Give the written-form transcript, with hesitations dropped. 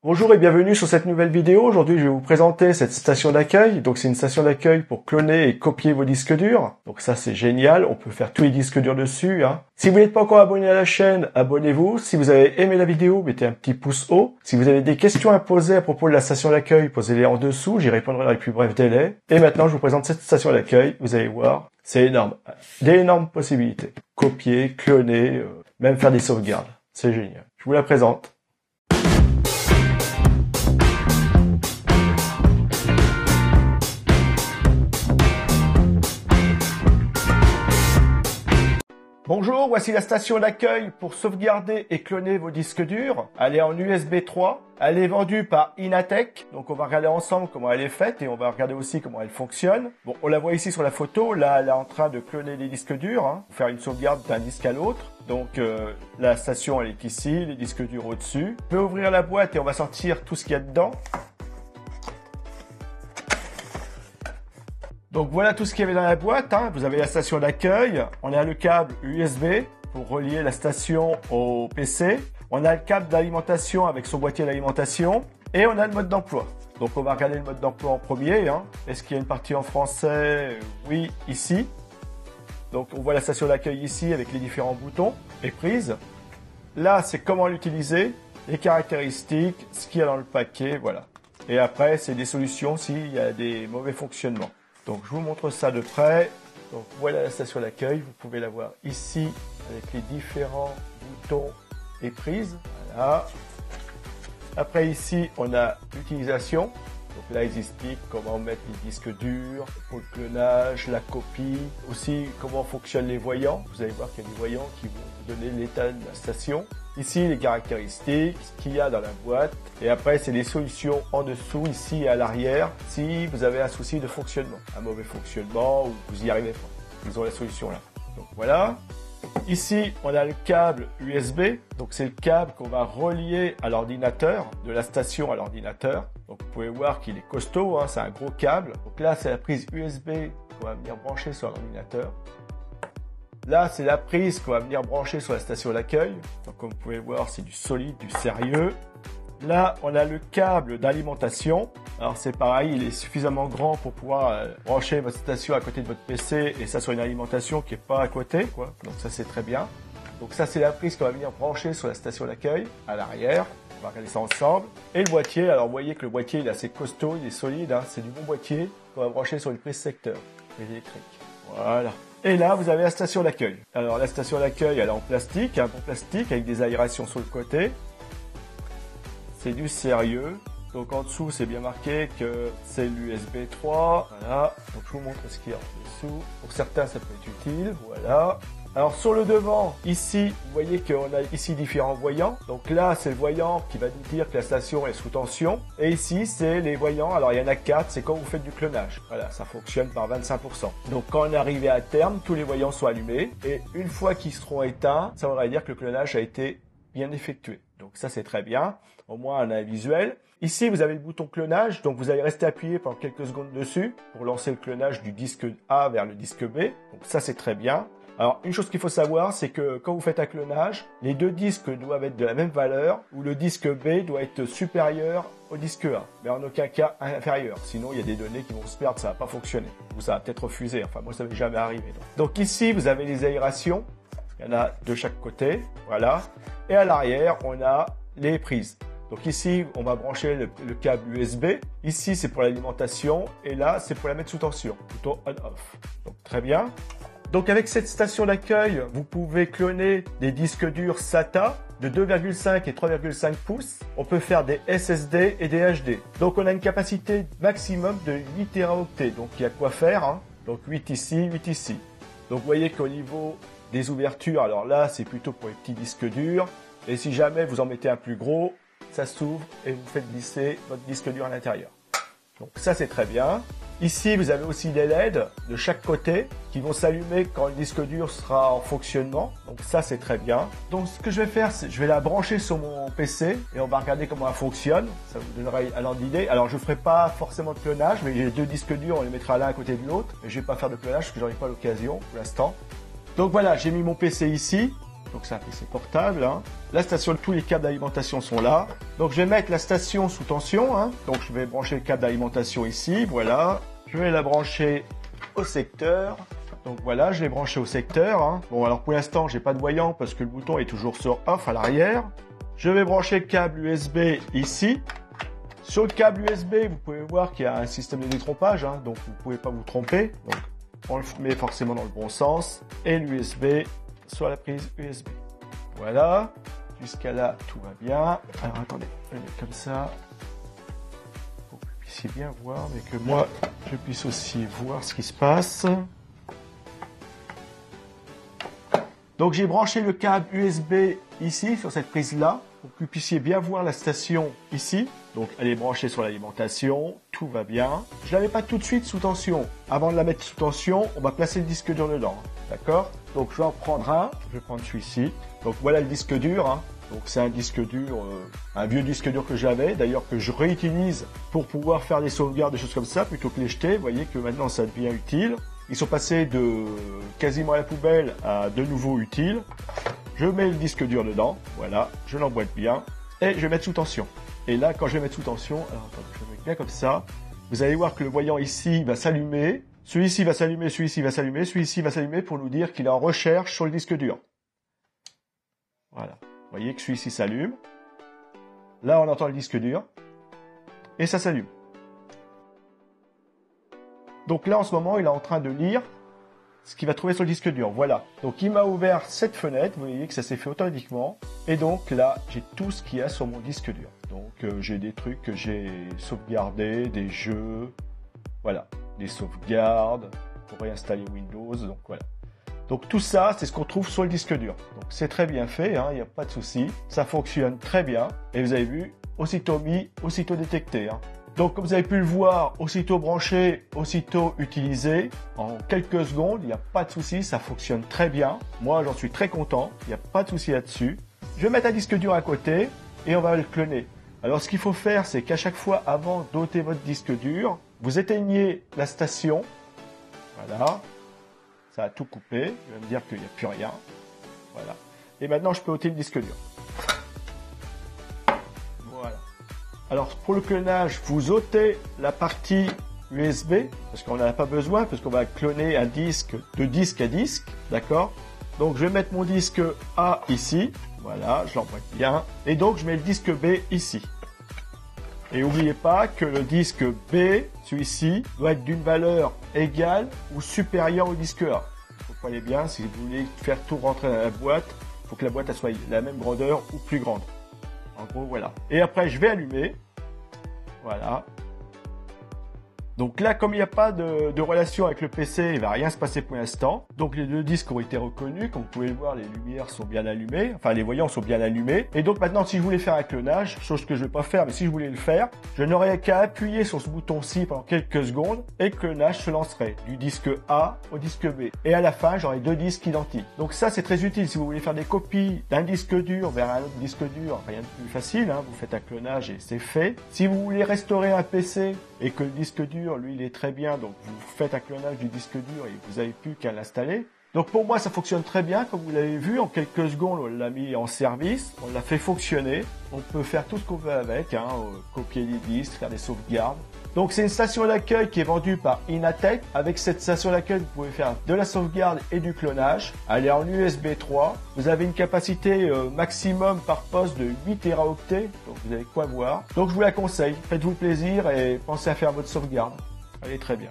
Bonjour et bienvenue sur cette nouvelle vidéo. Aujourd'hui, je vais vous présenter cette station d'accueil. Donc, c'est une station d'accueil pour cloner et copier vos disques durs. Donc ça, c'est génial. On peut faire tous les disques durs dessus. Si vous n'êtes pas encore abonné à la chaîne, abonnez-vous. Si vous avez aimé la vidéo, mettez un petit pouce haut. Si vous avez des questions à poser à propos de la station d'accueil, posez-les en dessous. J'y répondrai dans les plus brefs délais. Et maintenant, je vous présente cette station d'accueil. Vous allez voir, c'est énorme. D'énormes possibilités. Copier, cloner, même faire des sauvegardes. C'est génial. Je vous la présente. Bonjour, voici la station d'accueil pour sauvegarder et cloner vos disques durs. Elle est en USB 3. Elle est vendue par Inatech. Donc on va regarder ensemble comment elle est faite et on va regarder aussi comment elle fonctionne. Bon, on la voit ici sur la photo. Là, elle est en train de cloner les disques durs, pour faire une sauvegarde d'un disque à l'autre. Donc la station, elle est ici, les disques durs au-dessus. On peut ouvrir la boîte et on va sortir tout ce qu'il y a dedans. Donc voilà tout ce qu'il y avait dans la boîte. Vous avez la station d'accueil, on a le câble USB pour relier la station au PC, on a le câble d'alimentation avec son boîtier d'alimentation et on a le mode d'emploi. Donc on va regarder le mode d'emploi en premier. Est-ce qu'il y a une partie en français? Oui, ici. Donc on voit la station d'accueil ici avec les différents boutons et prises. Là, c'est comment l'utiliser, les caractéristiques, ce qu'il y a dans le paquet, voilà. Et après, c'est des solutions s'il y a des mauvais fonctionnements. Donc je vous montre ça de près. Donc voilà la station d'accueil, vous pouvez la voir ici avec les différents boutons et prises. Voilà. Après ici, on a l'utilisation. Donc là, ils expliquent comment mettre les disques durs pour le clonage, la copie, aussi comment fonctionnent les voyants. Vous allez voir qu'il y a des voyants qui vont vous donner l'état de la station. Ici, les caractéristiques, ce qu'il y a dans la boîte. Et après, c'est les solutions en dessous, ici et à l'arrière, si vous avez un souci de fonctionnement, un mauvais fonctionnement ou vous n'y arrivez pas. Ils ont la solution là. Donc voilà. Ici, on a le câble USB. Donc c'est le câble qu'on va relier à l'ordinateur, de la station à l'ordinateur. Donc vous pouvez voir qu'il est costaud, c'est un gros câble. Donc là, c'est la prise USB qu'on va venir brancher sur l'ordinateur. Là, c'est la prise qu'on va venir brancher sur la station d'accueil. Donc, comme vous pouvez voir, c'est du solide, du sérieux. Là, on a le câble d'alimentation. Alors, c'est pareil, il est suffisamment grand pour pouvoir brancher votre station à côté de votre PC et ça sur une alimentation qui est pas à côté, quoi. Donc, ça, c'est très bien. Donc, ça, c'est la prise qu'on va venir brancher sur la station d'accueil à l'arrière. On va regarder ça ensemble. Et le boîtier, alors, vous voyez que le boîtier, il est assez costaud, il est solide, C'est du bon boîtier qu'on va brancher sur une prise secteur électrique. Voilà. Et là, vous avez la station d'accueil. Alors, la station d'accueil, elle est en plastique, un bon plastique avec des aérations sur le côté. C'est du sérieux. Donc, en dessous, c'est bien marqué que c'est l'USB 3. Voilà. Donc, je vous montre ce qu'il y a en dessous. Pour certains, ça peut être utile. Voilà. Alors, sur le devant, ici, vous voyez qu'on a ici différents voyants. Donc là, c'est le voyant qui va nous dire que la station est sous tension. Et ici, c'est les voyants. Alors, il y en a 4. C'est quand vous faites du clonage. Voilà, ça fonctionne par 25%. Donc, quand on est arrivé à terme, tous les voyants sont allumés. Et une fois qu'ils seront éteints, ça voudra dire que le clonage a été bien effectué. Donc, ça, c'est très bien. Au moins, on a un visuel. Ici, vous avez le bouton clonage. Donc, vous allez rester appuyé pendant quelques secondes dessus pour lancer le clonage du disque A vers le disque B. Donc, ça, c'est très bien. Alors, une chose qu'il faut savoir, c'est que quand vous faites un clonage, les deux disques doivent être de la même valeur ou le disque B doit être supérieur au disque A, mais en aucun cas inférieur. Sinon, il y a des données qui vont se perdre, ça va pas fonctionner. Ou ça va peut-être refuser. Enfin, moi, ça m'est jamais arrivé. Donc ici, vous avez les aérations. Il y en a de chaque côté. Voilà. Et à l'arrière, on a les prises. Donc ici, on va brancher le câble USB. Ici, c'est pour l'alimentation. Et là, c'est pour la mettre sous tension. Bouton on-off. Donc, très bien. Donc avec cette station d'accueil, vous pouvez cloner des disques durs SATA de 2,5 et 3,5 pouces. On peut faire des SSD et des HD. Donc on a une capacité maximum de 8 Teraoctets. Donc il y a quoi faire. Donc 8 ici, 8 ici. Donc vous voyez qu'au niveau des ouvertures, alors là c'est plutôt pour les petits disques durs. Et si jamais vous en mettez un plus gros, ça s'ouvre et vous faites glisser votre disque dur à l'intérieur. Donc ça c'est très bien. Ici, vous avez aussi des LED de chaque côté qui vont s'allumer quand le disque dur sera en fonctionnement. Donc ça, c'est très bien. Donc ce que je vais faire, c'est je vais la brancher sur mon PC et on va regarder comment elle fonctionne. Ça vous donnera un ordre d'idée. Alors, je ne ferai pas forcément de clonage, mais j'ai deux disques durs, on les mettra l'un à côté de l'autre. Mais je ne vais pas faire de clonage parce que j'en ai pas l'occasion pour l'instant. Donc voilà, j'ai mis mon PC ici. Donc c'est un PC portable. Hein. La station, tous les câbles d'alimentation sont là. Donc je vais mettre la station sous tension. Hein. Donc je vais brancher le câble d'alimentation ici. Voilà. Je vais la brancher au secteur. Donc voilà, je l'ai branché au secteur. Hein. Bon, alors pour l'instant, j'ai pas de voyant parce que le bouton est toujours sur off à l'arrière. Je vais brancher le câble USB ici. Sur le câble USB, vous pouvez voir qu'il y a un système de détrompage, hein, donc vous ne pouvez pas vous tromper. Donc on le met forcément dans le bon sens. Et l'USB sur la prise USB. Voilà. Jusqu'à là, tout va bien. Alors attendez, je vais mettre comme ça. Pour que vous puissiez bien voir, mais que moi, je puisse aussi voir ce qui se passe. Donc j'ai branché le câble USB ici, sur cette prise-là, pour que vous puissiez bien voir la station ici. Donc elle est branchée sur l'alimentation, tout va bien. Je ne l'avais pas tout de suite sous tension. Avant de la mettre sous tension, on va placer le disque dur dedans. D'accord? Donc je vais en prendre un, je vais prendre celui-ci. Donc voilà le disque dur. Hein. Donc c'est un disque dur, un vieux disque dur que j'avais, d'ailleurs que je réutilise pour pouvoir faire des sauvegardes, des choses comme ça, plutôt que les jeter. Vous voyez que maintenant ça devient utile. Ils sont passés de quasiment à la poubelle à de nouveau utiles. Je mets le disque dur dedans, voilà, je l'emboîte bien et je vais mettre sous tension. Et là, quand je vais mettre sous tension, alors attendez, je vais mettre bien comme ça, vous allez voir que le voyant ici va s'allumer, celui-ci va s'allumer, celui-ci va s'allumer, celui-ci va s'allumer pour nous dire qu'il est en recherche sur le disque dur. Voilà, vous voyez que celui-ci s'allume. Là, on entend le disque dur et ça s'allume. Donc là, en ce moment, il est en train de lire ce qu'il va trouver sur le disque dur. Voilà. Donc il m'a ouvert cette fenêtre. Vous voyez que ça s'est fait automatiquement. Et donc là, j'ai tout ce qu'il y a sur mon disque dur. Donc j'ai des trucs que j'ai sauvegardés, des jeux, voilà, des sauvegardes pour réinstaller Windows. Donc voilà. Donc tout ça, c'est ce qu'on trouve sur le disque dur. Donc c'est très bien fait, hein, il n'y a pas de souci. Ça fonctionne très bien. Et vous avez vu, aussitôt mis, aussitôt détecté. Hein. Donc comme vous avez pu le voir, aussitôt branché, aussitôt utilisé, en quelques secondes, il n'y a pas de souci, ça fonctionne très bien. Moi j'en suis très content, il n'y a pas de souci là-dessus. Je vais mettre un disque dur à côté et on va le cloner. Alors ce qu'il faut faire, c'est qu'à chaque fois, avant d'ôter votre disque dur, vous éteignez la station. Voilà, ça a tout coupé, il va me dire qu'il n'y a plus rien. Voilà. Et maintenant je peux ôter le disque dur. Alors pour le clonage, vous ôtez la partie USB, parce qu'on n'en a pas besoin, parce qu'on va cloner un disque de disque à disque, d'accord? Donc je vais mettre mon disque A ici, voilà, je l'emboîte bien, et donc je mets le disque B ici. Et n'oubliez pas que le disque B, celui-ci, doit être d'une valeur égale ou supérieure au disque A. Vous voyez bien, si vous voulez faire tout rentrer dans la boîte, il faut que la boîte elle soit la même grandeur ou plus grande. En gros, voilà. Et après, je vais allumer. Voilà. Donc là, comme il n'y a pas de relation avec le PC, il ne va rien se passer pour l'instant. Donc les deux disques ont été reconnus. Comme vous pouvez le voir, les lumières sont bien allumées. Enfin, les voyants sont bien allumés. Et donc maintenant, si je voulais faire un clonage, chose que je ne vais pas faire, mais si je voulais le faire, je n'aurais qu'à appuyer sur ce bouton-ci pendant quelques secondes et le clonage se lancerait du disque A au disque B. Et à la fin, j'aurai deux disques identiques. Donc ça, c'est très utile si vous voulez faire des copies d'un disque dur vers un autre disque dur. Rien de plus facile, hein. Vous faites un clonage et c'est fait. Si vous voulez restaurer un PC et que le disque dur, lui, il est très bien, donc vous faites un clonage du disque dur et vous n'avez plus qu'à l'installer. Donc pour moi, ça fonctionne très bien, comme vous l'avez vu, en quelques secondes, on l'a mis en service, on l'a fait fonctionner. On peut faire tout ce qu'on veut avec, hein, copier des disques, faire des sauvegardes. Donc c'est une station d'accueil qui est vendue par Inatech. Avec cette station d'accueil, vous pouvez faire de la sauvegarde et du clonage. Elle est en USB 3. Vous avez une capacité maximum par poste de 8 Teraoctets, donc vous avez quoi voir. Donc je vous la conseille, faites-vous plaisir et pensez à faire votre sauvegarde. Elle est très bien.